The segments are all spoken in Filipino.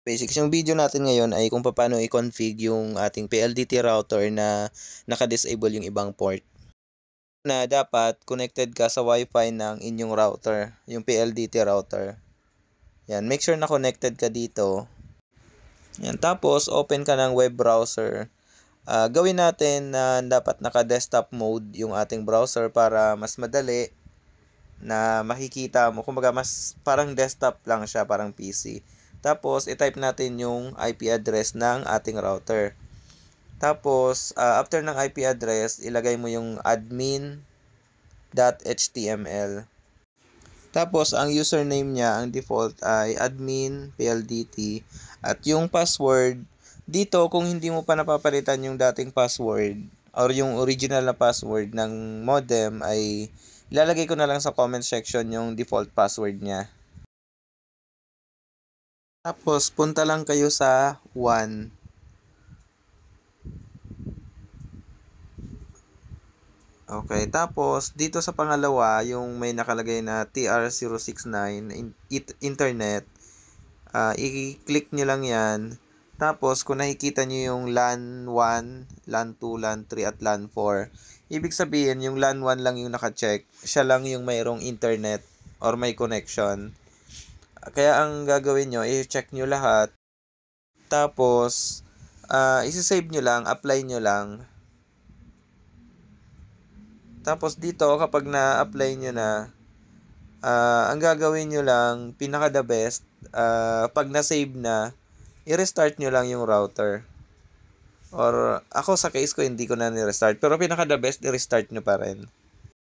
Basics, yung video natin ngayon ay kung paano i-config yung ating PLDT router na naka-disable yung ibang port. Na dapat connected ka sa Wi-Fi ng inyong router, yung PLDT router. Yan, make sure na connected ka dito. Yan, tapos open ka ng web browser. Gawin natin na dapat naka-desktop mode yung ating browser para mas madali na makikita mo. Kumbaga mas parang desktop lang siya, parang PC. Tapos i-type natin yung IP address ng ating router. Tapos after ng IP address, ilagay mo yung admin.html. Tapos ang username niya, ang default ay admin PLDT, at yung password dito, kung hindi mo pa napapalitan yung dating password or yung original na password ng modem, ay ilalagay ko na lang sa comment section yung default password niya. Tapos punta lang kayo sa 1. Okay, tapos dito sa pangalawa, yung may nakalagay na TR069 internet, i-click nyo lang yan. Tapos kung nakikita nyo yung LAN 1, LAN 2, LAN 3 at LAN 4, ibig sabihin yung LAN 1 lang yung naka-check, siya lang yung mayroong internet or may connection. Kaya ang gagawin nyo, i-check nyo lahat. Tapos isi-save nyo lang, apply nyo lang. Tapos dito, kapag na-apply nyo na, ang gagawin nyo lang, pinaka the best, pag na-save na, i-restart nyo lang yung router. Or, ako sa case ko, hindi ko na ni-restart. Pero pinaka the best, i-restart nyo pa rin.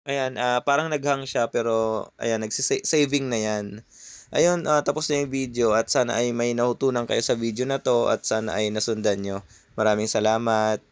Ayan, parang nag-hang siya, pero, ayan, nagsisaving na yan. Ayun, tapos na yung video, at sana ay may nahutunan kayo sa video na to, at sana ay nasundan nyo. Maraming salamat.